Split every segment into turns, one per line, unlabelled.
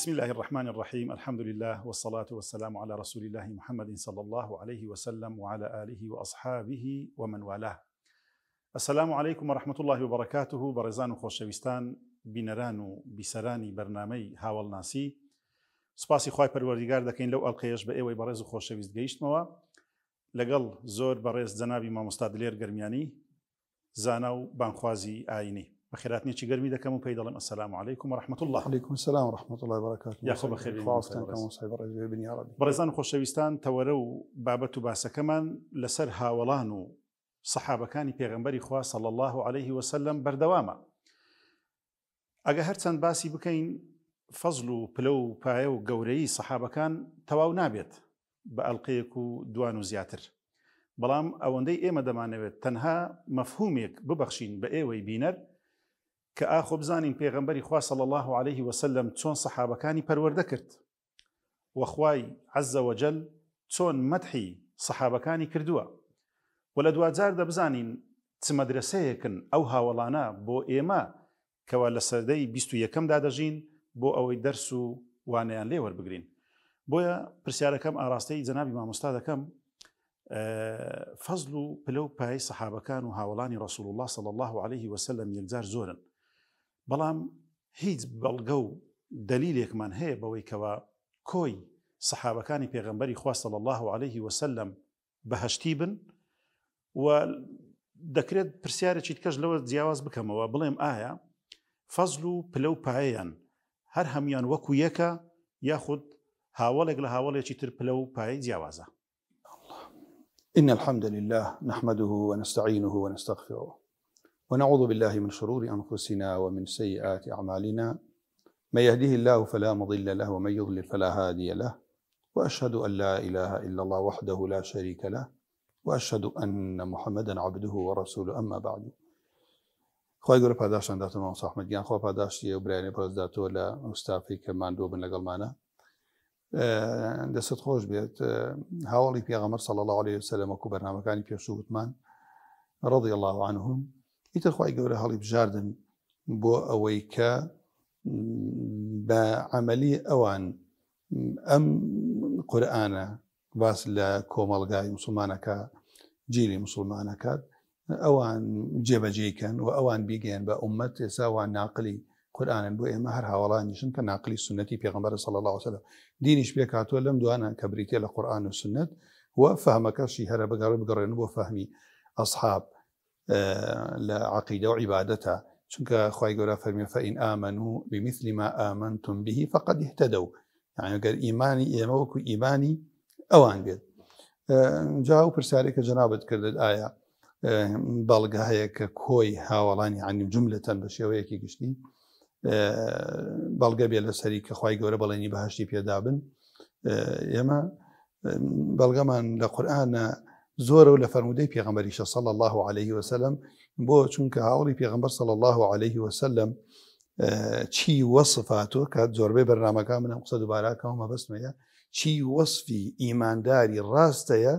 بسم الله الرحمن الرحيم. الحمد لله والصلاة والسلام على رسول الله محمد صلى الله عليه وسلم وعلى آله وأصحابه ومن والاه. السلام عليكم ورحمة الله وبركاته. برزان خوشويستان بینەران بیسەرانی بەرنامەی هاوڵناسی، سپاسی خوای پەروەردیگار دەکەین لەو ئەڵقەیەش بە ئێوەی بەڕێز و خۆشەویست گەیشتمەوە لەگەڵ زۆر بەڕێز جەنابی مامۆستا دلێر گەرمیانی، زانا و بانخوازی ئاینی. بەخێراتنیی گەرمی دەکەم و پێی دەڵێم ئەسەلام عەلەیکم وەرەحمەتوڵڵاه.
وعەلەیکم السەلام وەرەحمەتوڵڵاه وبەرەکاتوه.
یاخۆ بەخێر
بین.
بەڕێزان و خۆشەویستان، تەوەرە و بابەت و باسەکەمان لەسەر هاوڵان و سەحابەکانی پێغەمبەری خوا صلی الله عليه وسلم بەردەوامە. ئەگە هەرچەند باسی بکەین فەزڵ و پلە و پایە و گەورەی سەحابەکان تەواو نابێت بە ئەڵقەیەک و دوان و زیاتر، بەڵام ئەوەندەی ئێمە دەمانەوێت تەنها مەفهومێک ببەخشین بە ئێوەی بینەر کە ئاخۆ بزانین پێغەمبەری خوا صلی الله عليه وسلم چۆن سەحابەکانی پەروەردە کرد و خوای عەزە وەجەل چۆن مەدحی سەحابەکانی کردووە، و لە دوجار دەبزانین چ مەدرسەیەکن ئەو هاوڵانە بۆ ئێمە کەوا لە سەردەی 21دا دەژین بۆ ئەوەی دەرس و وانەیان لێ وەربگرین. بۆیە پرسیارەکەم ئاراستەی جەنابی مامۆستا دەکەم، فەزڵ و پلە و پای سەحابەکان و هاوڵانی ڕەسوڵ الله صلی الله عليه وسلم یەکجار زۆرن، بەڵام هیچ بەڵگە و دەلیلێکمان هەیە بەوەی کەوا کۆی سەحابەکانی پێغەمبەری خوا صلی الله عليه وسلم بەهەشتی بن. و دەکرێت پرسیارێکی تکەش لەوە جیاواز بکەمەوە، بڵێم ئایا فەزڵ و پلە و پایەیان هەر هەمویان وەکو یەکە یاخود هاوڵێک لە هاوڵێکی تر پلە و پایەی جیاوازە؟
إن الحمد لله نحمده ونستعينه ونستغفره ونعوذ بالله من شرور أنفسنا ومن سيئات أعمالنا، من يهده الله فلا مضل له ومن يضلل فلا هادي له، وأشهد أن لا إله إلا الله وحده لا شريك له، وأشهد أن محمدا عبده ورسوله. أما بعد. خواهی گەورە پاداشتان داتەوە مامۆستا ئەحمەدیان، خوا پاداشتی ئەو برایانەی بەڕێز داتەوە لە ئەوستافەی کە ماندوو بن لەگەڵمانە. دەست خۆش بێت. هاوڵی پێغەمبەر صلی الله عليه وسلم وەکو بەرنامەکانی پێشووتمان رضی الله عنهم ئیتر خواهی گەورە هەڵی بژاردن بۆ ئەوەی کە بە عەمەلی ئەوان ئەم قورئانە باس لە کۆمەڵگای مسلمانەکە، جیلی مسلمانەکات، ئەوان جێبەجێکەن و ئەوان بیگەن بە ئومەت ئێستا وان ناقلی قورئانن بۆ ئێمە هەر هاوڵانیشن کە ناقلی سنەتی پێغەمبەر صلی الله عليه وسلم. دینیش پێک هاتووە لەم دوانە کە بریتە لە قورئان و سنەت و فەهمەکەشی هەرە بگەڕێن بۆ فەهمی ئەصحاب لە عەقیدە و عیبادەتە، چونکە خوای گەورە فەرمێ فەئین ئامەنوا بمثل ما آمنتم به فقد اهتدوا، یعنی ئەگەر ئیمانی ئێمە وەکو ئیمانی ئەوان بێت. جا و پرسیارێک کە جەنابەت کردت، ئایا بەڵگە هەیە کە کۆی هاوڵانی عنی جملەتەن بە شێوەیەکی گشتی بەڵگە بێت لەسەری کە خوای گەورە بەڵێنی بەهەشتی پێدابن؟ ئێمە بەڵگەمان لە قورئانە زۆرە و لە فەرمودەی پێغەمبەریشە صلی الله عليه وسلم، بۆ چونکە هاوڵی پێغەمبەر صلی الله عليه وسلم چی وەصفاتۆ کە زۆربەی بەرنامەکان منە قسە دووباراکەەوە مەبەستمەیە چی وەصفی ئیمانداری ڕاستەیە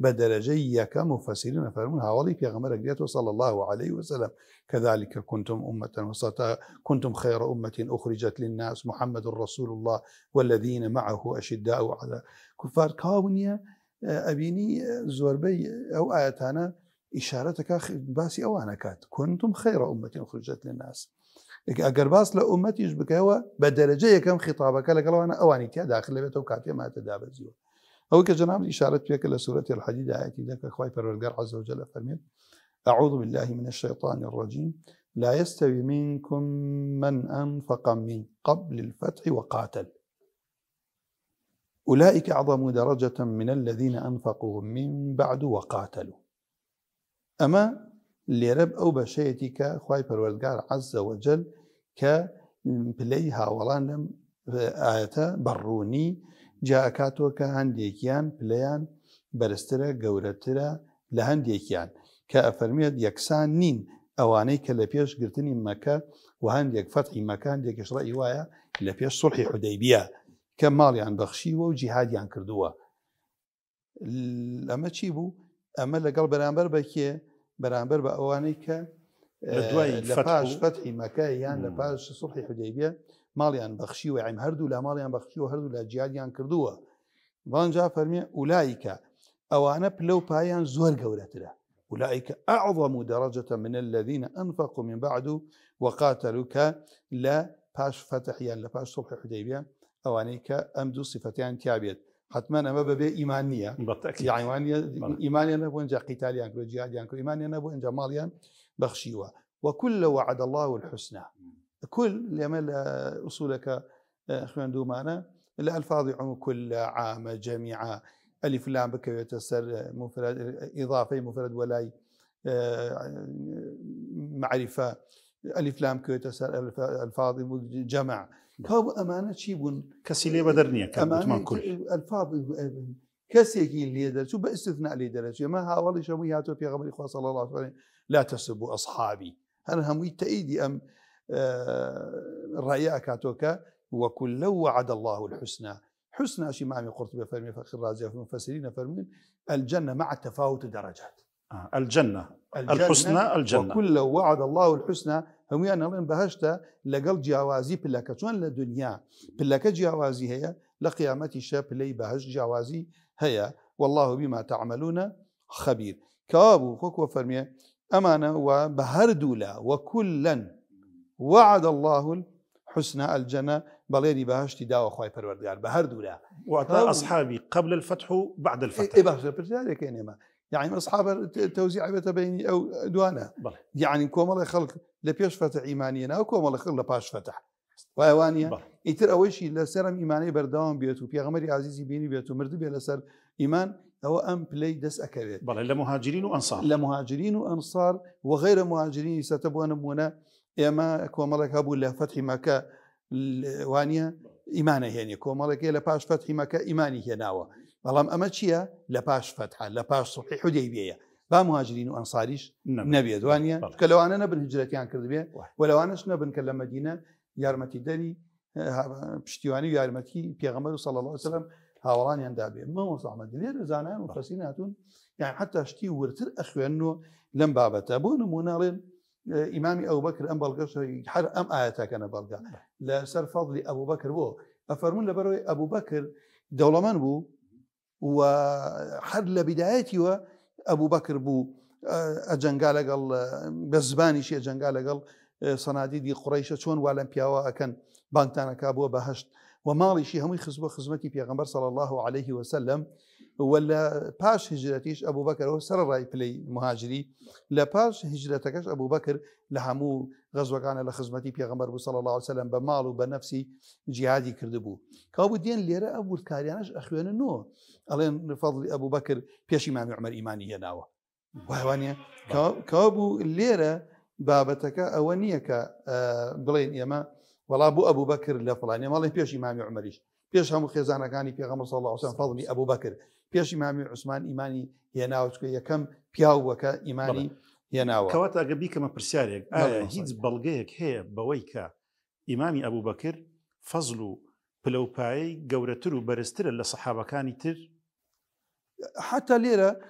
بە دەرەجەی یەکەم و فەسیرینە فەرمون هاوڵی پێغەمبەر ئەگرێتەوە صلی الله عليه وسلم كذلك كنتم أمة وسطا كنتم خير أمة أخرجت للناس محمد رسول الله والذين معه أشداء على كفار. كاونية أبيني زوربي أو آياتنا إشارتك باسي أوانا كات كنتم خير أمة أخرجت للناس. ئەگەر باس لە ئومەتیش بکەوە بە دەرەجە یەکەم خیتابەکە لەگەڵەوەنە ئەوانی تیا داخل لەبێتەوە کاتێ ماتە دابەزیوە. ئەوەی کە جەناب ئیشارەت پێکە لە سورەتی الحەدید ئاەتی دەکە خوای پەروەردگار عەزە وجەل فەرمێت أعوذ بالله من الشيطان الرجيم لا يستوي منكم من أنفق من قبل الفتح وقاتل أولئك أعظم درجة من الذين أنفقوا من بعد وقاتلوا. أما لێرە ئەو بەشەیەتی کە خوای پەروەردگار عەزە وەجەل کە پلەی هاوڵان لەم ئاەتە بەڕوونی جاکاتەوە کە هەندێکیان پلەیان بەرزترە گەورەترە لە هەندێکیان، کە ئەفەرمێت یەکسان نین ئەوانەی کە لە پێش گرتنی مەکە و هەندێک فەتحی مەکە هەندێکیش ڕەئی وایە لە پێش سوڵحی حودەیبیە کە ماڵیان بەخشیوە و جیهادیان کردووە. ئەمە چی بوو؟ ئەمە لەگەڵ بەرامبەر بە کێ؟ بەرامبەر بە ئەوانەی کە لە پاش فەتحی مەکە یان لە پاش سوڵحی حودەیبیە ماڵیان بەخشی و عیم هەردوو لە ماڵیان بەخشی و هەردوو لە جیادیان کردووە بانجا فەرمێ ئولایکە ئەوانە پلە و پایان زۆر گەورەترە أولئك أعظم درجة من الذين أنفقوا من بعد وقاتلوا لا باش فتحيان لا باش صلح حديبية أوانيك أمدو صفتيان تابيت حتما أما ببي إيمانية يعني إيمانية نبو إنجا قتاليان كو جهاديان كو إيمانية نبو إنجا ماليان بخشيوا وكل وعد الله الحسنى كل لما أصولك أخوان دو معنا الألفاظ عم كل عام جميعا ألف لام بكويت السر مفرد إضافي مفرد ولاي معرفة ألف لام كويت السر الفاظ جمع كاب أمانة شيبون
كسيلي بدرنية كمان كل
الفاظ كسيكي اللي درس شو باستثناء اللي درس ما هاولي شمياتو في غمر إخوة صلى الله عليه وسلم لا تسبوا أصحابي أنا هم تأيدي أم رأيك أتوكا وكل وعد الله الحسنى حسنى شيء ما قرطبي فرمي فخر رازي في المفسرين فرمين الجنة مع تفاوت درجات
الجنة الحسنى الجنة
وكل وعد الله الحسنى هم يعني بهشتا لقل جوازي بلاك شلون للدنيا بلاك جوازي هي لقيامة الشاب لي بهش جوازي هي والله بما تعملون خبير كابو خوك فرمي أمانة وبهردولا وكلا وعد الله الحسنى الجنة بليني بهشتي داو أخوي پروردگار بهردولا
وعطاء أصحابي قبل الفتح وبعد الفتح
بذلك يعني أصحاب توزيع بيني أو دوانا يعني كوم الله خلق لبيش فتح إيمانينا أو كوم الله خلق لباش فتح وأوانيا يتر أول شيء لسرم إيماني بردوام بيتو بيغمري عزيزي بيني بيتو مردو بي لسر إيمان هو أم بلاي دس أكبر
لمهاجرين وأنصار
لمهاجرين وأنصار وغير مهاجرين ستبون منا إما كوم الله كابو لفتح مكة وانيا إيمانه يعني كوم الله كي لباش فتح مكة إيماني هناوا والله أما تشيا لباش فتحة لباش صلح حديبية با مهاجرين وأنصاريش نبي دوانيا كلو أنا نبن هجرتيان كردبيه ولو أناش نبن كلام مدينة يارمتي داري بشتيواني يارمتي بيغمر صلى الله عليه وسلم هاوران يندابي ما وصل عمد ليه زانان وفسيناتون يعني حتى اشتي ورتر أخوي أنه لم بابته بون منالين إمامي أبو بكر أم بلقش حر أم آياتك أنا بلقى لا سر فضل أبو بكر بو أفرمون لبروي أبو بكر دولمان بو وحر لبدايتي أبو بكر بو أجنقال قال بزباني شيء أجنقال قال صناديد قريش شون والأنبياء كان بانتانا كابو بهشت ومالي شيء هم يخصبوا خدمتي بيغمبر صلى الله عليه وسلم ولا باش هجرتيش أبو بكر هو سر الرأي بلي مهاجري لا باش هجرتكش أبو بكر لحمو غزوة كان لخدمتي بيغمبر صلى الله عليه وسلم بمال وبنفسي جهادي كردبو كابو دين ليرة أبو الكاريانش أخوان النو ألين فضل أبو بكر بيش إمام عمر إيماني يناوه وهوانيا كابو ليرة بابتك أوانيك بلين يما ولا أبو بكر لا فلان مالي بيش إمام عمريش بيش هم خزانة كاني بيغمبر صلى الله عليه وسلم فضلي أبو بكر بيش إمام عثمان إيماني يناوه كم بياو وكا إيماني يناوه
كواتا قبي كما برسالك هيز بلغيك هي بويكا إمامي أبو بكر فضلو بلو باي قورترو برستر لصحابة كاني تر
حتى ليرة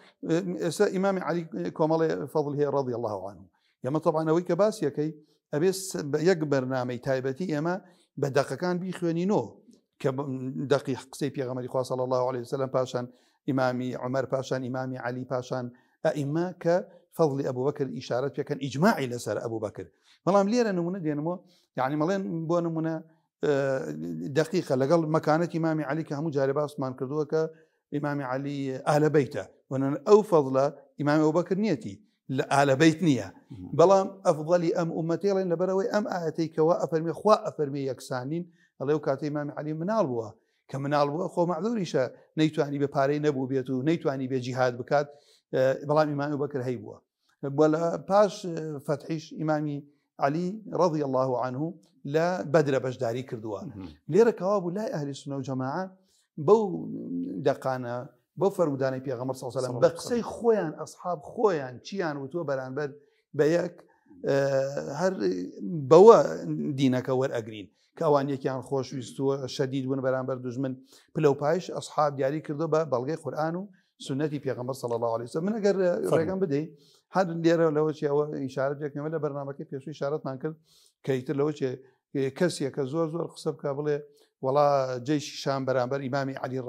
إمام علي كومالي فضل هي رضي الله عنه يما طبعا أويك باسيا كي أبيس يكبر نامي تايبتي أما بدقة كان بيخوانينو كدقيق قسي بيغمري خواه صلى الله عليه وسلم باشان إمامي عمر باشان إمامي علي باشان أئمة كفضل أبو بكر إشارة كان إجماعي لسر أبو بكر ملام ليرة نمونا دينمو يعني ملين بو نمونا دقيقة لقل مكانة إمامي علي كهمو جاربا عثمان كردوه كإمامي علي أهل بيته وانا أو فضل إمام أبو بكر نيتي آل بيت نية بلام أفضلي أم أمتي لأن بروي أم آتيك وأفرمي خواء أفرمي يكسانين الله يكاتي إمام علي منال بوا كمنال بوا خو معذوريشا نيتواني بباري نبو بيتو نيتواني بجهاد بكات بلام إمام أبو بكر هي بوا ولا باش فتحيش إمامي علي رضي الله عنه لا بدر بجداري كردوا ليرة كوابو لا أهل السنة وجماعة بو دقانا بۆ فەرمودانی پێغەمبەر صلی الله علیه و سلم بە قسەی خۆیان ئەسحاب خۆیان چیان وتووە بەرامبەر بە یەک هەر بەوە دینەکە وەرئەگرین کە ئەوان یەکیان خۆشویستووە شەدید بوون بەرامبەر دوژمن پلە و پایش ئەسحاب دیاری کردو بە بەڵگەی قورئان و سنەتی پێغەمبەر صلی الله علیه و سلم من ئەگەر ڕێگەم بدەیت هەر لێرە لەوە چی ئەوە ئیشارەت یەکەمە لە بەرنامەکەی پێشووی ئیشارەتمان کرد کە ئیتر لەوە چێ کەسێکە زۆر قسە بکە بڵێ وڵا جێشی شام بەرامبەر ئیمامی عەلی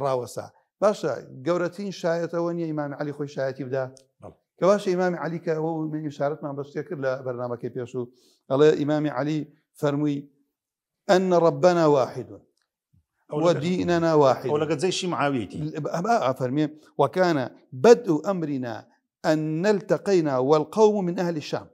ڕاوەسا باشە گەورەترین شایەتەوە نیە ئیمامی عەلی خۆی شایەتی بدا کە باشە ئیمامی عەلی کە ئەوە من ئشارەتمان بەستێ کرد لە بەرنامەکەی پێش و ئەڵێ ئیمامی عەلی فەرمووی أن ربنا واحد وديننا واحد
أو لقد زي شي معاويتي
فرمي وكان بدء أمرنا أن التقينا والقوم من أهل الشام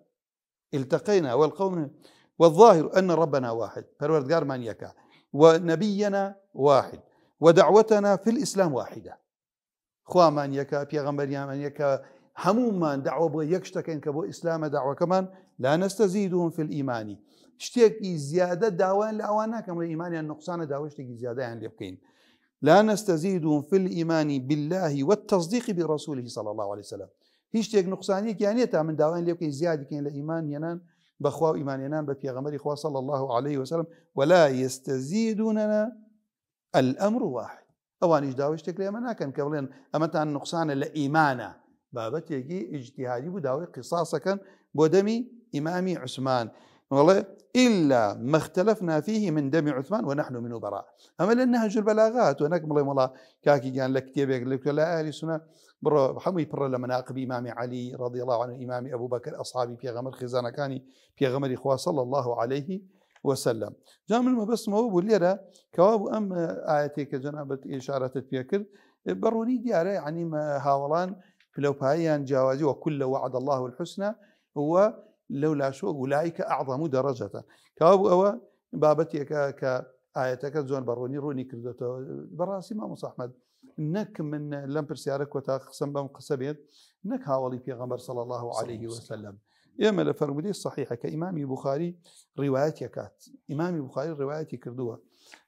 التقينا والقوم والظاهر أن ربنا واحد فالوردقار من يكا ونبينا واحد ودعوتنا في الإسلام واحدة خوا من يكا بيغمبر من يكا هموم من دعوة بغي يكشتكين كبو إسلام دعوة كمان لا نستزيدهم في الإيمان شتێکی زیادە داوایان لە ئەوان ناکەم لە ئیمانیان نقصانە داوای شتێکی زیادەیان لێ بکەین لا نستزيدهم في الإيمان بالله والتصديق برسوله صلى الله عليه وسلم هیچ شتێک نقصانیەکیان نیە تا من داوایان لێ بکەین زیادی بکەین لە ئیمانیانان بەخوا و ئیمانیانان بە پێغەمبەری خوا صلى الله عليه وسلم ولا يستزيدوننا الأمر واحد ئەوانیش داوای شتێک لێمە ناکەن کە بڵێن ئەمەتان نقصانە لە ئیمانە بابەتێکی ئیجتیهادی بوو داوای قیساسەکەن بۆ دەمی ئیمامی عوسمان والله إلا ما اختلفنا فيه من دم عثمان ونحن منه براء أما لأنها البلاغات ونك ملي والله كاكي كان لك كتابك لك لا أهل السنة برا حمي برا لمناقب إمام علي رضي الله عنه إمام أبو بكر أصحابي في غمر خزانة كاني في غمر إخوة صلى الله عليه وسلم جامل ما بس موب والليرة كواب أم آياتي كجنابة إشارة فيكر بروني ديارة يعني ما هاولان في لو بايان جوازي وكل وعد الله الحسنى هو لولا شو أولئك أعظم درجة كابو أو بابتي كآياتك زون بروني روني كردته براسي ما أحمد نك من لمبر سيارك وتقسم بم قسبيت نك هاولي في غمر صلى الله عليه وسلم يما لفرمودي الصحيحة كإمام بخاري رواياتي كات إمام بخاري رواياتي كردوها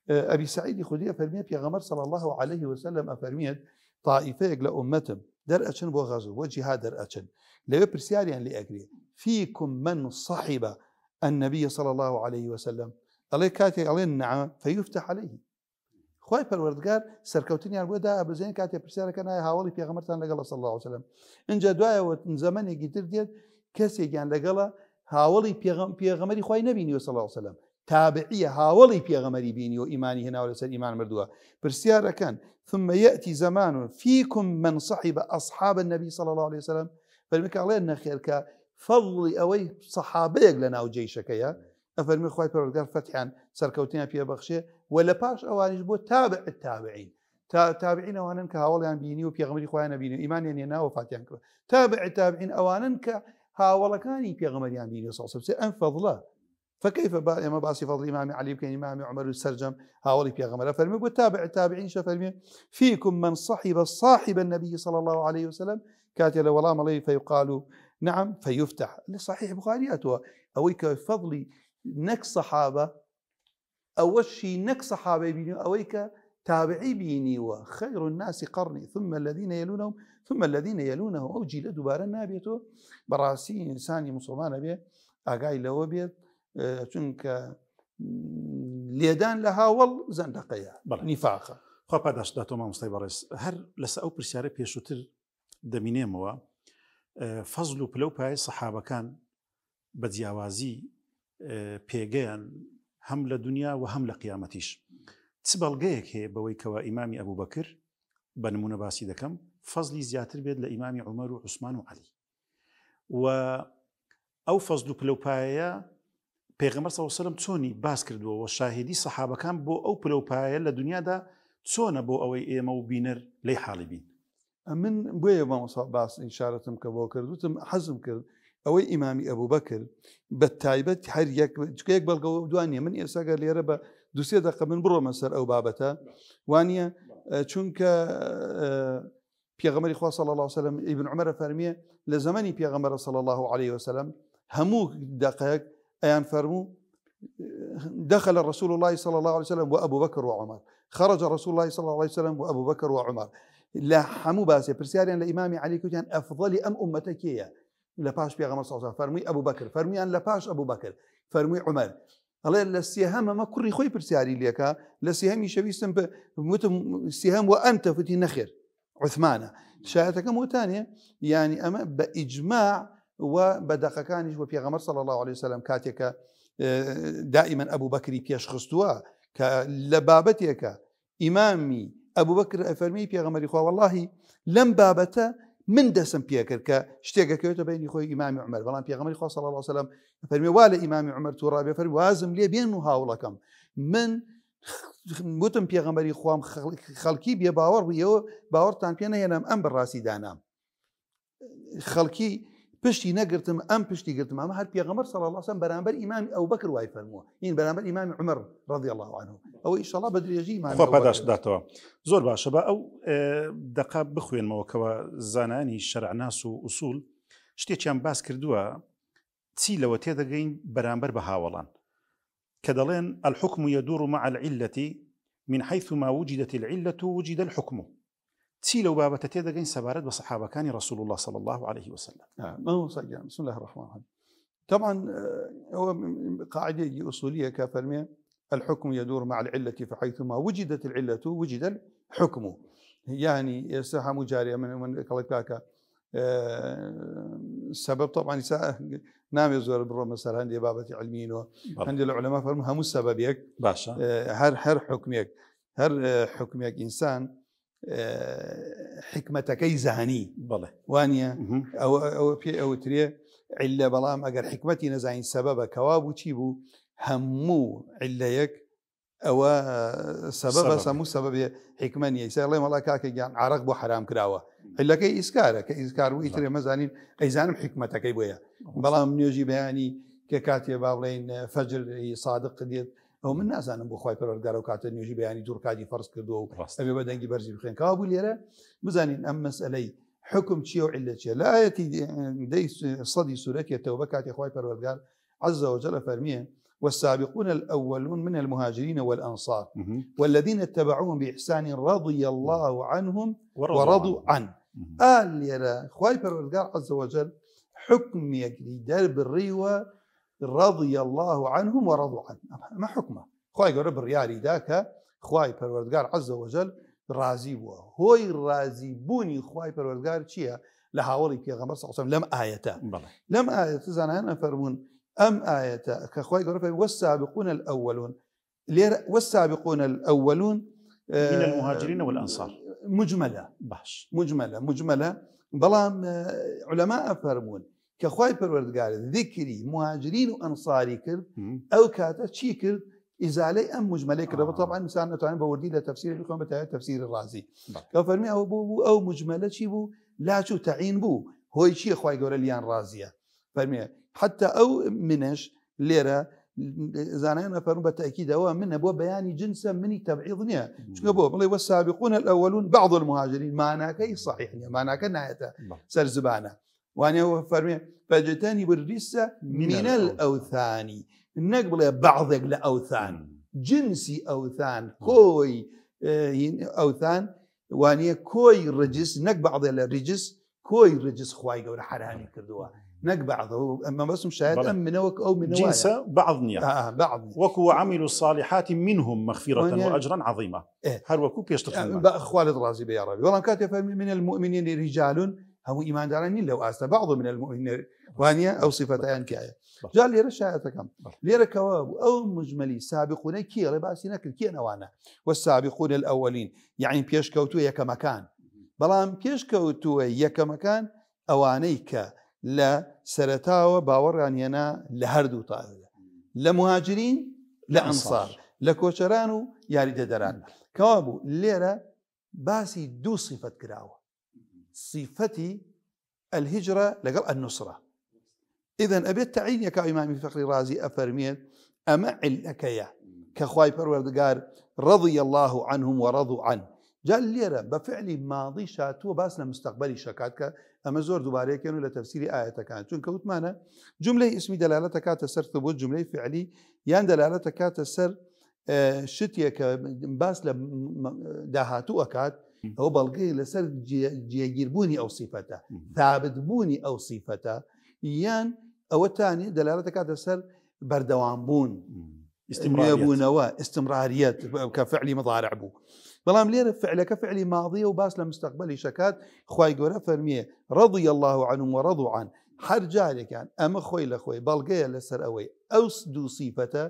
أبي سعيد خدية فرمية في غمر صلى الله عليه وسلم أفرمية طائفة لأمتهم درأشن وغزو وجهاد درأشن لو برسياريان لأجري فيكم من صحب النبي صلى الله عليه وسلم الله كاتي عليه نعم فيفتح عليه خوي بالوردقار سركوتني على الودا أبو زين كاتي برسالة كان هاولي في غمرتان لقلا صلى الله عليه وسلم إن جدوايا وزمن يقدر ديت كسي كان لقلا هاولي في غمري خوي نبي صلى الله عليه وسلم تابعية هاولي في غمري بيني وإيماني هنا ولا سر إيمان مردوها برسالة كان ثم يأتي زمان فيكم من صحب أصحاب النبي صلى الله عليه وسلم فالمك علينا خيرك فضل أوي صحابيك لنا وجيشك يا أفرمي خوي بالوردقار فتحا سركوتنا في بخشة ولا باش أوانيش بو تابع التابعين تابعين أوانن كهاوليان بيني وفي غمري خوينا بيني إيماني أنا وفاتيان كرو تابع التابعين أوانن كهاولا كاني في غمريان بيني صلى الله عليه وسلم أنفضله فكيف ما باسي فضل إمام علي بن إمام عمر السرجم هاولي في غمرة فرمي بو تابع التابعين شفرمي فيكم من صاحب النبي صلى الله عليه وسلم كاتل ولا ملي فيقالوا نعم فيفتح لصحيح بخارياته أويك فضلي نك صحابة أول شيء نك صحابة بيني أويك تابعي بيني وخير الناس قرني ثم الذين يلونهم ثم الذين يلونهم أو جيل دبار نابيته براسي إنساني مسلمان بيه أقاي لو بيه چونك ليدان لها وال زندقية نفاقة
خب پاداش داتو ما مستای بارس هر لسه او پرسیاره پیشوتر دمینێمەوە فەزل و پلەپای سەحابەکان بە جیاوازی پێگەیان هەم لە دنیا و هەم لە قیامەتیش چ بەڵگەیەک هەیە بەوەی کەوە ئیمامی ئەبوو بەکر بە نمونە باسی دەکەم فەزلی زیاتر بێت لە ئیمامی عومەر و عوسمان و عەلی و ئەو فەزل و پلەپایە پێغەمبەر صلی الله علیه و سلم چۆنی باس کردووە و شاهدی سەحابەکان بۆ ئەو پلەپایە لە دنیادا چۆنە بۆ ئەوەی ئێمە و بینەر لەی حاڵی بین
من بۆیە باس ئیشارەتم کە بۆ کردوتم حەزم کرد ئەوەی ئیمامی ئەبوو بەکر بە تایبەت هەر یەک بەڵگە دوانیە من ئێساگە لێرە بە دوسێ دەقە من بڕۆمە سەر ئەو بابەتە وانە چونکە پێغەمبەری خوا صلی الله علیه و سلم ابن عمر فەرمیە لە زمانی پێغەمبەر صلی الله علیه و سلم هەموو دقایق أيان فرمو دخل رسول الله صلى الله عليه وسلم وأبو بكر وعمر خرج رسول الله صلى الله عليه وسلم وأبو بكر وعمر لا حمو باسي برسالين لإمام علي كان أفضل أم أمتكية لا باش بيغمر صلى الله عليه وسلم فرمي أبو بكر فرمي أن لا باش أبو بكر فرمي عمر الله للسيهام ما كل خوي برسالي لك للسيهام يشبيستم السيهام وأنت فتي نخر عثمان شاهدتك مو ثانية يعني أما بإجماع وبدقة كانش وبيغمر صلى الله عليه وسلم كاتيك دائما ئەبوو بەکری پێشخستووە کە لە بابەتێکە ئیمامی ئەبوو بەکر ئەفەرمی پێغەمبەری خوا وەڵاهی لەم بابەتە من دەسم پێکرد کە شتێکەکەوێتە بینی خۆی ئیمامی عومەر بەڵام پێغەمبەری خوا صلی الله علیه وسلم فەرمی وا لە ئیمامی عومەر تووڕا بێ فەرمی وازم لێ بێن و هاوڵەکەم من وتم پێغەمبەری خوام خەڵکی بێ باوەڕ بوویەوە باوەڕتان پێ نەهێنام ئەم بەڕاستی دانام خەڵکی پشتی نەگرتم ئەم پشتی گرتم ئەمە هەر پێغەمبەر صلی الله علیه وسلم بەرامبەر ئیمامی ئەبوبەکر وای فەرمووە این بەرامبەر ئیمامی عومەر رضی الله عنه ئەوە ئینشاءالله بە درێژی
خوا پاداش بداتەوە. زۆر باشە بە ئەو دقا بخوێنمەوە کەوە زانانی شەرعناس و ئوسوول شتێکیان باس کردووە چی لەوە تێدەگەین بەرامبەر بە هاوڵان کە دەڵێن الحكم يدور مع العلة من حيث ما وجدت العلة وجد الحكم چی لەو بابەتە تێدەگەین سەبارەت بە سەحابەکانی رسول الله صلى الله عليه وسلم.
بسم الله الرحمن الرحيم. طبعا هو قاعدة أصولية كفرمية الحكم يدور مع العلة فحيث ما وجدت العلة وجد الحكم يعني يصح مجارية من كاكا السبب طبعا نام يزور بالروم مثلا عندي بابة علمين وعندي العلماء فرموا هم السبب يك
باشا
هر حكمك هر حكمك إنسان حكمتكي زهني
بله
وانيا او تري عله بلام اگر حكمتي نزعين سبب كواب وتشيبو همو عليك او سبب سمو سبب حكمني يسال الله والله كاك يعني عرق بو حرام كراوه الا كي اسكار ويتري مزانين ايزانم حكمتكي بويا بلام نيجي بياني ككاتي بابلين فجر صادق ديت ئەو من نازانم بۆ خی پەروەردگار و کاتە نوێژی بەیانی دوورکاتی فەرز کردووە و ئەبێ بە دەنگی بەرزی بخێن کاوا بوو لێرە بزانین ئەم مەسئلەی حکم چییە و عیلە چییە لە ئایەتی سەدی سوورەتی تەوبە کاتی خی پەروەردگار عز وجل فەرمیێ والسابقون الأولون من المهاجرين والأنصار والذين اتبعوهم بإحسان رضي الله عنهم ورضوا عنه قال ليرى خواي پەروەردگار عز وجل حكم يجري درب الريوة رضي الله عنهم ورضوا عنه ما حكمه خواي قال بالريالي ذاك خواي پەروەردگار عز وجل راضي بووە هۆی راضي بوونی خواي پەروەردگار چییە لە هاوڵی پێغەمبەر صلی الله عليه وسلم لەم ئاەتە زانایان فەرموون ئەم ئاەتە کە خواي گەورە فەرمی والسابقون الأولون والسابقون الأولون
من المهاجرين والأنصار
مجملة
باش
مجملة بەڵام علماء فەرموون کە خواي پەروەردگار ذکری مهاجرین و ئەنصاری کرد ئەو کاتە چی کرد ئیزالەی ئەم مجملەی کردەوە طبعا انسان نتوانێت بە وردی لە تەفسیری بخۆن بەتایبەت تەفسیری رازی کە فەرمی ئەوە بوو ئەو مجملە چی بوو لاچوو تەعین بوو هۆی چییە خواي گەورە لیان رازیە فەرمیێ حتى ئەو منش لێرە زانایان فەرموون بە تەکیدەوە منە بۆ بەیانی جنسە منی تەبعیض نییە چونکە بۆ بڵێ والسابقون الأولون بعض المهاجرين معناکەی صحیح نییە معناکە نایەتە سەر زبانە وانه فرمي فاجتنبوا الرجس من الأوثان نەک بڵێ بعضێک لە ئەوثان جنسی ئەوثان کۆی ئەوثان وانە کۆی ڕجس نەک بعضێ لە ڕجس کۆی ڕجس خوای گەورە حرامی کردووە نەک بعضە ئەمە بەسم شاید ئەم منەوەک ئەو من
جنس بعض نییە وەکو وعملوا الصالحات منهم مغفرة وأجرا عظيما هەر وەکو پێشتر
خوالد ڕازی بە یا ڕەبی بەڵام کاتێ فەرمی من المؤمنين رجال هم إيمان داراني لو أست بعض من المؤمنين وانيا أو صفتان كاية جاء ليرة شاية كم ليرة كواب أو مجملي سابقون كي رباسنا كي نوانا والسابقون الأولين يعني بيش كوتو يك مكان بلام بيش كوتو يك مكان أوانيك لا سرتاوى باورانينا لهردو طائلة لمهاجرين لأنصار لكوشرانو يارد دران كوابو ليرة باسي دو صفة كراوة صفتي الهجرة لقل النصرة إذن أبيت تعين يا كإمام فخر رازي أفرميت أمعل أكيا كخواي پروردگار رضي الله عنهم ورضوا عنه جاء ليرة بفعل ماضي شاتو باسنا مستقبلي شكاتك أما زور دوباره كانوا لتفسير آية كانت چون كوت معنا جملة اسمي دلالة كات سر ثبوت جملة فعلي يان دلالة كات سر شتيا كباس لداهاتو أكات أو بلغي لسر جيجيربوني أو صفته ثابت بوني أو صفته يان أو الثاني دلالة كات سر بردوان بون استمراريات كفعل مضارع بو بلام ليرة فعل كفعل ماضي وباس لمستقبلي شكات خواي قورا فرميه رضي الله عنهم ورضوا عنه هەر جارێکیان ئەمە خۆی لە خۆی بەڵگەیە لەسەر ئەوەی ئەو دوو سیفەتە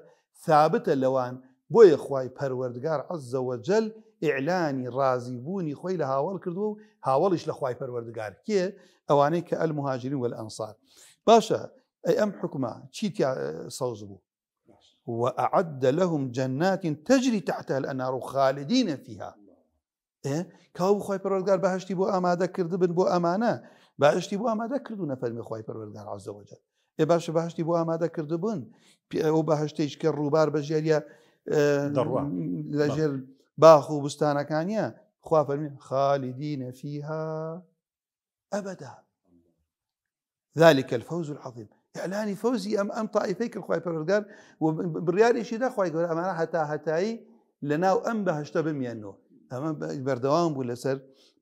ثابتە لەوان بۆیە خوای پەروەردگار عەزە وەجەل ئیعلانی ڕازیبوونی خۆی لە هاوڵ کردووە و هاوڵیش لە خوای پەروەردگار کێ ئەوانەی کە المهاجرین والئەنصار. باشە ئەی ئەم حکومە چیتیا سەوز بوو؟ وأعد لهم جنات تجري تحتها الأنهار خالدين فيها. كاو خوای پەروەردگار بەهشتی بۆ ئامادە کردبن بۆ ئەمانە بەهشتی بۆ ئامادە کردو نەفەرمی خوای پەروەردگار عەزە وەجەل. باشە بەهشتی بۆ ئامادە کردبوون ئەو بەهشتێک کە ڕووبار بە ژێریە لەژێر باخ و بستانەکانیە خوا فەرمی خالدين فيها أبدا ذلك الفوز العظيم. إعلاني فوزي أم طائفيك الخواي پەروەردگار وبڕیارێکی دا خوای گەورە ئەمانە هەتایی لەناو ئەم بەهشتە بمێنەوە. ئەمە بەردەوام بوو لەسەر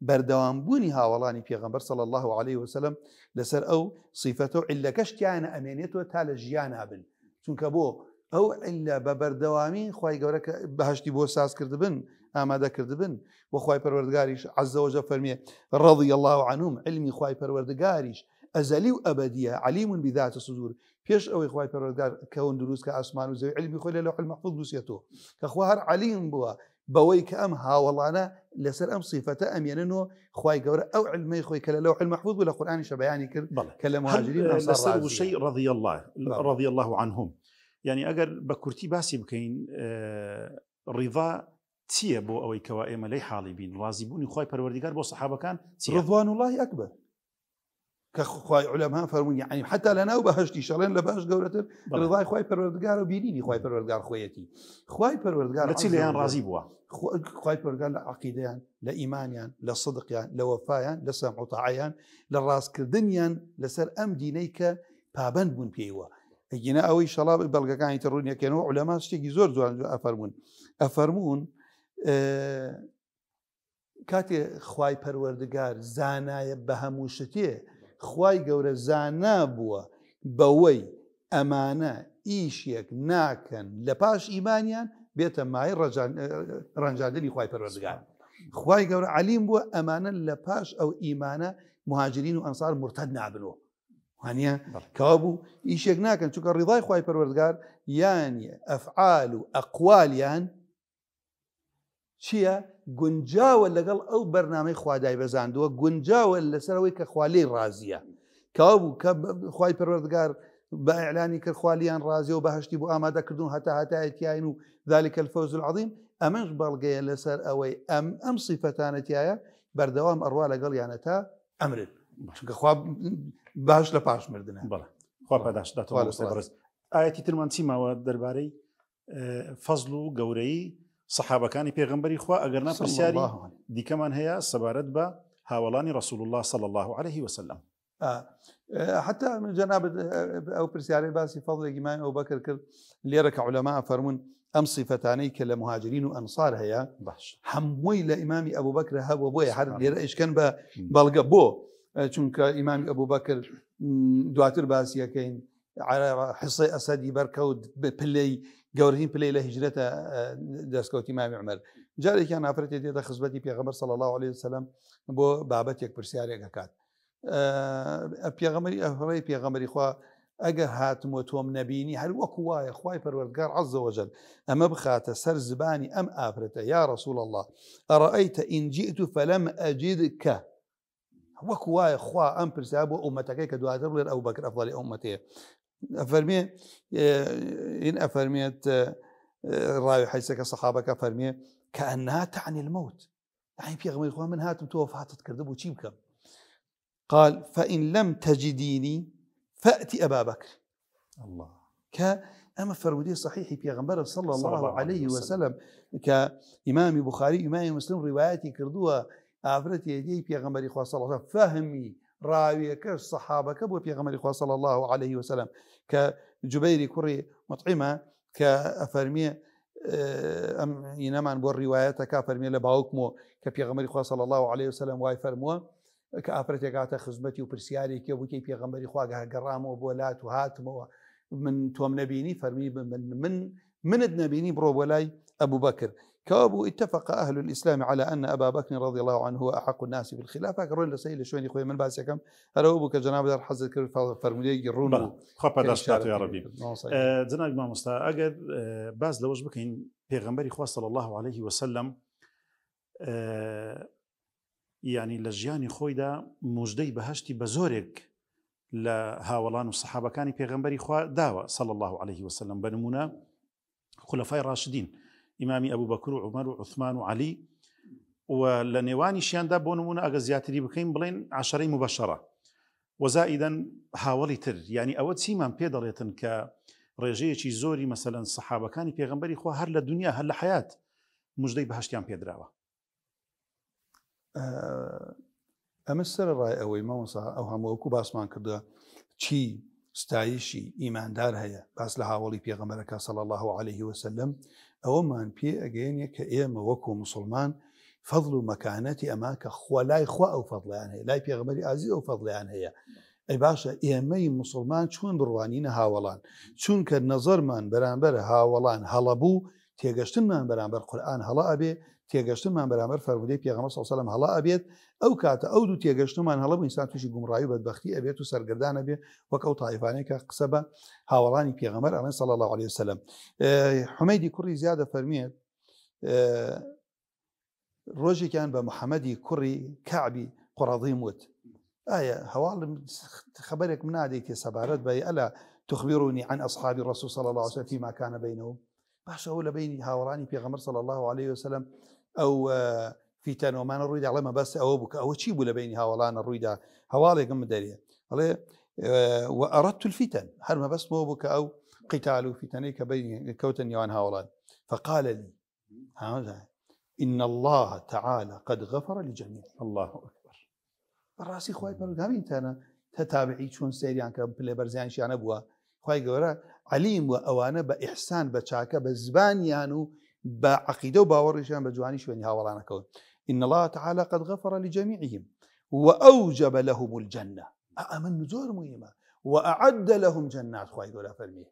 بەردەوامبوونی هاوڵانی پێغەمبەر صلی الله عليه وسلم لەسەر ئەو صیفەتە و عیلەکەشتیانە ئەمێنێتەوە تا لە ژیان هابن چونکە بۆ ئەو عیلە بە بەردەوامی خوای گەورە بەهشتی بۆ ساز کردبن ئامادە کردبن و خوای پەروەردگاریش عەزە وەجەل فەرمیێ رضی الله عنهم علمی خوای پەروەردگاریش ئەزەلی و ئەبەدیە عەلیم بذات الصدور پێش ئەوەی خوای پەروەردگار کەون دروست کە ئاسمان و زەوی علمی خۆی لە لەوح المەحفوظ نووسێتەوە کە خوا هەر عەلیم بووە بەوەی کە ئەم هاوڵانە لەسەر ئەم صیفەتە ئەمێننەوە خوای گەورە ئەو علمەی خۆی کە لە لەوح المەحفوظ و لە قورئانیش بەیانی کرد کە لە مهاجرین
لەسەر وشەی رضی الله عنهم. یعنی ئەگەر بە کورتی باسی بکەین ڕیضا چییە بۆ ئەوەی کەوا ئێمە لەی حاڵی بین ڕازیبوونی خوای پەروەردگار بۆ سەحابەکان
رضوان الله ئەکبەر کە خوای عولەما فەرموون یعنی حتا لەناو بەهشتی شەڵێن لە باش گەورەتر ڕضای خوای پەروەردگار و بینینی خوای پەروەردگار خۆیەتی خوای پەروەردگار
لە چی لەیان ڕازی بووە
خوای پەروەردگار لە عەقیدەیان لە ئیمانیان لە صدقیان لە وەفایان لە سەمع و تەاعیان لە ڕاستکردنیان لەسەر ئەم دینەی کە پابەند بوون پێیوە. ئەگینا ئەوەی شەڵا بەڵگەکانی تەڕوونیەکەنەوە عولەما شتێکی زۆر جوان ئەفەرموون کاتێ خوای پەروەردگار زانایە بە هەموو شتێ خوای گەورە زانا بووە بەوەی ئەمانە ئیشێک ناکەن لە پاش ئیمانیان بێتە مای ڕەنجاندنی خوای پەروەردگار. خوای گەورە عەلیم بووە ئەمانە لە پاش ئەو ئیمانە مهاجرین و ئەنسار مرتەد نابنەوە وانە کەوا بوو ئیشێک ناکەن چونکە ڕیضای خوای پەروەردگار یانی ئەفعال و ئەقوالیان چییە؟ گونجاوە لەگەڵ ئەو بەرنامەی خوادای بەزاندووە گونجاوە لەسەرەوەی کە خوالی ڕازیە کەوا بوو کە خوای پەروەردگار بە ئیعلانی کرد خوالیان ڕازیە و بەهشتی بۆ ئامادەکردوون هەتا هەتایەتیاین و ذلك الفوز العظیم. ئەمەش بەڵگەیە لەسەر ئەوەی ئەم صیفەتانەتیایە بەردەوام ئەڕوا لەگەڵیانە تا ئەمرن چونکە خوا باش لە پاش مردنە.
بەڵێ خوا پاداشداتەوە. ئاەتی ترمان چیماوە دەربارەی فەزڵ و گەورەی سەحابەکانی پێغەمبەری خوا ئەگەر ناپرسیاری دیکەمان هەیە سەبارەت بە هاوڵانی رسول الله صلى الله عليه وسلم.
حتى جناب ئەو پرسیارەی باسی فەضڵێکی مای ئەو بەکر کرد لێرە کە عولەما فەرموون ئەم صیفەتانەی کە لە مهاجرین و ئەنسار هەیە هەمووی لە ئیمامی ئەبوو بەکر هەبووە بۆیە هەر لێرە ئیشکەن بە بەڵگە بۆ چونکە ئیمامی ئەبوو بەکر دواتر باسیەکەین حصەی ئەسەدی بەرکەوت پلەی گەورەترین پلەی لە هیجرەتە دەستکەوتی ئیمامی عومەر جارێکیان نافرەتێ دێتە خزمەتی پێغەمبەر صلی الله عليه وسلم بۆ بابەتێک پرسیارێک دەکات. پێغەمبەری ئەفڕەی پێغەمبەری خوا ئەگەر هاتمۆ تۆم نەبینی هەر وەکو وایە خوای پەروەردگار عەزە وەجەل ئەمە بخاتە سەر زبانی ئەم ئافرەتە یا رسول الله ئەڕەئەیتە ئین جئت فەلەم ئەجدک وەکو وایە خوا ئەم پرسیار بۆ ئومەتەکەی کە دواتر بڵێن ئەبوو بەکر ئەفضەلی ئومەتەیە. ئەفەرمێ ئین ئەفەرمێت ڕاوی حەدیثەکە سەحابەکە فەرمێ کەئەنها تەعنی المەوت یعنی پێغەمبەری خوا من هاتم تۆ وەفاتت کردبوو چی بکەم؟ قال فإن لم تجديني فأتي أبا بكر. الله كأما فرودي صحيح بيغمبر صلى الله عليه وسلم كإمام بخاري إمام مسلم رواياتي كردوها أفرت يدي بيغمبر صلى الله عليه وسلم فهمي راوي كالصحابة كبو بيغمبر صلى الله عليه وسلم كجبير كري مطعمة كأفرمي إنما نبور رواياتك كأفرمي لباوكمو كبيغمبر صلى الله عليه وسلم واي فرموه کە ئافرەتێکاتە خزمەتی و پرسیارێکی وتی پێغەمبەری خوا گەڕامەوە بۆ لات و هاتمەوە من تۆم نەبینی فەرمی منت نەبینی بڕۆ بۆ لای ئەبوو بەکر كابو اتفق أهل الإسلام على أن أبا بكر رضي الله عنه هو أحق الناس بالخلافة كرون لسيل شويني خوي من بعد كم هربوا كجناب دار حظ فرمودي يرون
خبرداشتات يا ربي جناب ما مستا أجر باز لوش بكين پیغمبري خوا صلى الله عليه وسلم يعني لجياني خوي دا مجدي بهشتي بزورك لهاولان الصحابة كان پیغمبري خوا داوى صلى الله عليه وسلم بنمونا خلفاء راشدين إمامي أبو بكر وعمر وعثمان وعلي ولنواني شيان دا بونمونا أغا زياتري بكين بلين 10 مباشرة وزائدا حاولي تر يعني أود سيمان بيدريتن كرجيتي زوري مثلا الصحابة كان پیغمبري خوا هر لدنيا هر لحياة مجدي بهشتيان بيدراوة
أمسر الرأي أوي موسى أو هموكو باسمان كرده چي ستایشی ئیماندار هەیە باس لە هاوڵی پێغەمبەرەکە صلی الله عليه وسلم ئەوەمان پێ ئەگەێنێ کە ئێمە وەکو مسلمان فەضڵ و مەکانەتی ئەما کە خوا لای خوا ئەو فەضڵیان هەیە لای پێغەمبەری ئازیز ئەو فەضڵیان هەیە ئەی باشە ئێمەی مسلمان چۆن بڕوانینە هاوڵان چونکە نەزەرمان بەرامبەر هاوڵان هەڵەبوو تێگەشتنمان بەرامبەر قورئان هەڵە ئەبێ تێگەشتمان بەرامبەر فەرمودەی پێغەمبەر صلی الله عليه وسلم هەڵە ئەبێت ئەو کاتە ئەو دوو تێگەشتمان هەڵە بوو ئینسان تووشی گومڕایی و بەدبەختی ئەبێت و سەرگەردانە بێ وەک ئەو تایفانەی کە قسە بە هاوڵانی پێغەمبەر ئەڵێن صلی الله عليه وسلم حومەیدی کوڕی زیادە فەرمێت ڕۆژێکیان بە محەممەدی کوڕی کەعبی قوڕەضیم وت ئایا هەواڵم خەبەرێک من نادەیتێ سەبارەت بە ئەلا تخبرني عن أصحاب الرسول صلى الله عليه وسلم فيما كان بينهم باشا هو لبين هاوراني بيغمر صلى الله عليه وسلم أو في تنومان الرويدة على ما بس أو بك أو تشيب لبين هاولان الرويدة هوالي قم دارية وأردت الفتن هل ما بس مو بك أو قتال فتنيك بين كوتن يوان هاولان فقال لي هذا إن الله تعالى قد غفر لجميع
الله أكبر
الراسي خواهي برقامين تانا تتابعي شون سيريان كبلي برزيان شيان أبوا خواهي قورا عليم وأوانا بإحسان بچاكا بزبانيانو بعقيدة وباورشان بجواني شواني هاولانا كون إن الله تعالى قد غفر لجميعهم وأوجب لهم الجنة أمن نزور مهمة وأعد لهم جنات خواهي قورا فرميه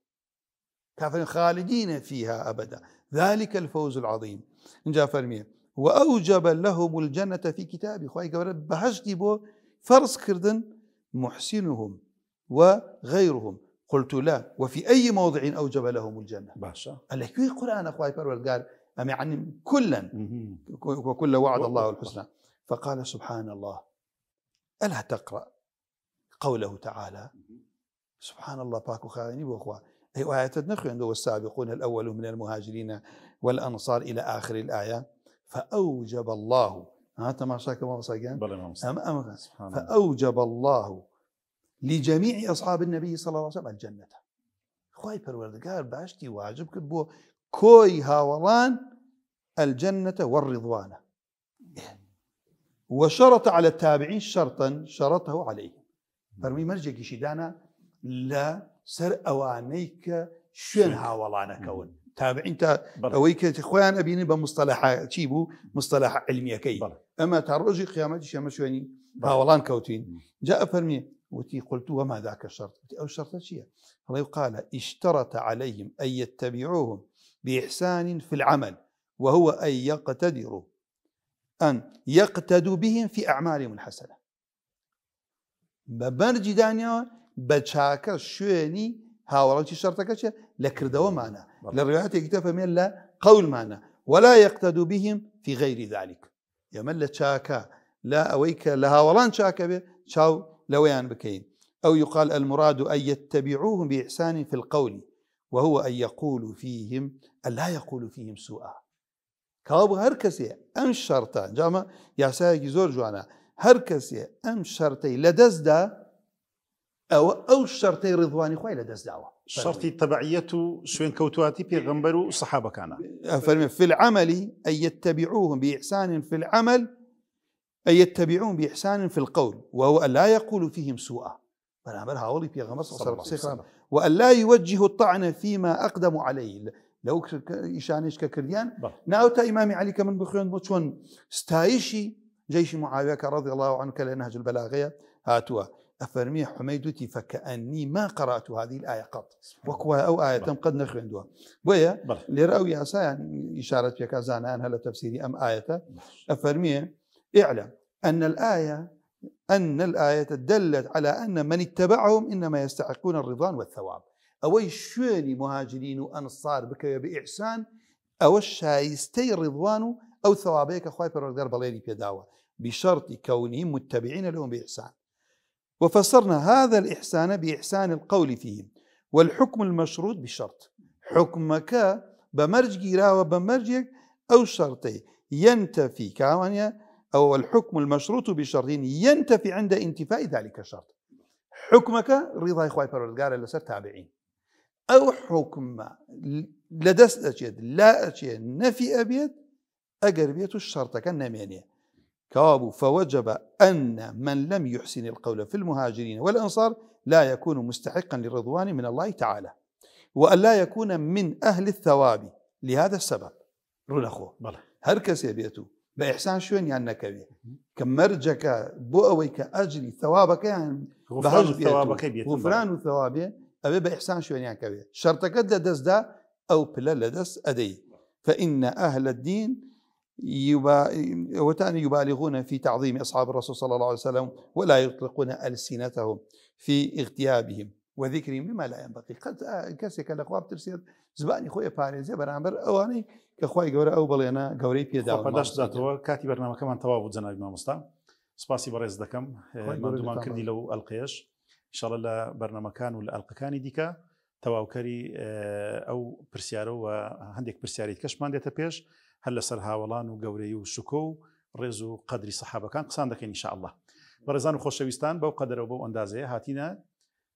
كافرين خالدين فيها أبدا ذلك الفوز العظيم نجا فرميه وأوجب لهم الجنة في كتابه خواهي قورا بهشتي بو فرص كردن محسنهم وغيرهم قلت لا وفي أي موضع أوجب لهم الجنة
باشا
الكوي قرآن أخوائي فرول قال أم يعني كلا وكل وعد الله الحسنى فقال سبحان الله ألا تقرأ قوله تعالى سبحان الله باكو خايني بأخوة أي آية نخي عنده والسابقون الأول من المهاجرين والأنصار إلى آخر الآية فأوجب الله هذا ما شاك ما صاقان فأوجب الله لجميع أصحاب النبي صلى الله عليه وسلم الجنة خواهي پروردگار باشتي واجب كد بو كوي هاولان الجنة والرضوان وشرط على التابعين شرطا شرطه عليه فرمي مرجع شدانا لا سر أوانيك شن هاولان كون تابعين أويك خوان أبيني بمصطلح تشيبو مصطلح علمية كي أما ترجي قيامتي شمشوني هاولان كوتين جاء فرمي وتي قلت وما ذاك الشرط أو الشرط شيء الله قال اشترط عليهم أن يتبعوهم بإحسان في العمل وهو أن يقتدوا بهم في أعمالهم الحسنة ببرج دانيا بشاكر شويني هاورانتي شرطك لكردوا معنا للروايات يكتفى من لا قول معنا ولا يقتدوا بهم في غير ذلك يمل شاكا لا أويك لهاوران شاكا به شاو لويان بكين أو يقال المراد أن يتبعوهم بإحسان في القول وهو أن يقولوا فيهم أن لا يقولوا فيهم سوءا كابو هركسي أم شرطان جامع ياسايا زور جوانا هركسي أم شرطي لدزدا أو شرطي رضواني خوي لدزداوا
شرطي تبعيته شوين كوتواتي بيغمبر وصحابة كان
في العمل أن يتبعوهم بإحسان في العمل أن يتبعون بإحسان في القول وهو أن لا يقول فيهم سوءا برامبر هاولي بيغمبر صلى الله عليه وسلم وأن لا يوجه الطعن فيما أقدم عليه لو إشانيش ككرديان ناوتا إمامي علي كمن بخيون بوشون ستايشي جيش معاوية رضي الله عنه كالنهج البلاغية هاتوا أفرمي حميدتي فكأني ما قرأت هذه الآية قط وكوا أو آية قد نخوندوها بويا لرأوي عسى يعني إشارة في كازان أنها لتفسير أم آية أفرمي اعلم أن الآية دلت على أن من اتبعهم إنما يستحقون الرضوان والثواب أو شويني مهاجرين وأنصار بك بإحسان أو الشايستي الرضوان أو ثوابيك أخوي فرقدار بليني بيداوة بشرط كونهم متبعين لهم بإحسان. وفسرنا هذا الإحسان بإحسان القول فيهم والحكم المشروط بشرط حكمك بمرج راوة بمرجك أو شرطي ينتفي كامانيا أو الحكم المشروط بشرطين ينتفي عند انتفاء ذلك الشرط. حكمك رضا إخوة فرقدار لسر تابعين أو حكم لدست أجيد لا أجيد نفي أبيد أقربية الشرط كالنمينية كواب فوجب أن من لم يحسن القول في المهاجرين والأنصار لا يكون مستحقا للرضوان من الله تعالى وأن لا يكون من أهل الثواب لهذا السبب رنخو هركس يبيتو بإحسان شوين يعني نكبي كمرجك بؤويك أجري ثوابك يعني غفران الثواب أبي بإحسان شوين يعني كبي شرطك لدس دا أو بلا لدس أدي فإن أهل الدين يبالغون في تعظيم أصحاب الرسول صلى الله عليه وسلم ولا يطلقون ألسنتهم في اغتيابهم وذكرهم بما لا ينبغي قد كسك الأخواب ترسيد زباني خويا باريزي برامبر أواني كأخوي قوري أو بلينا قوري بيداو
فداش ذاته كاتي برنامج كمان توابط زناج ما مستا سباسي بريز دكم مندومان كردي لو القياش إن شاء الله برنامج كان ولا القكاني ديكا تواوكري أو برسيارو وعندك برسياري كشمان ديتا بيش هل لسر هاولان وقوري وشكو رزو قدري صحابة كان قصان دكين إن شاء الله برزان وخوشويستان بو قدر وبو أندازي هاتينا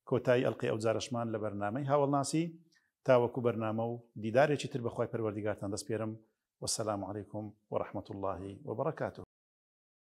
كوتاي ألقي أو زارشمان لبرنامج هاول ناسي تاوكو برنامج ديداري تشتر بخواي پروردگارتان دست بيرم والسلام عليكم ورحمة الله وبركاته.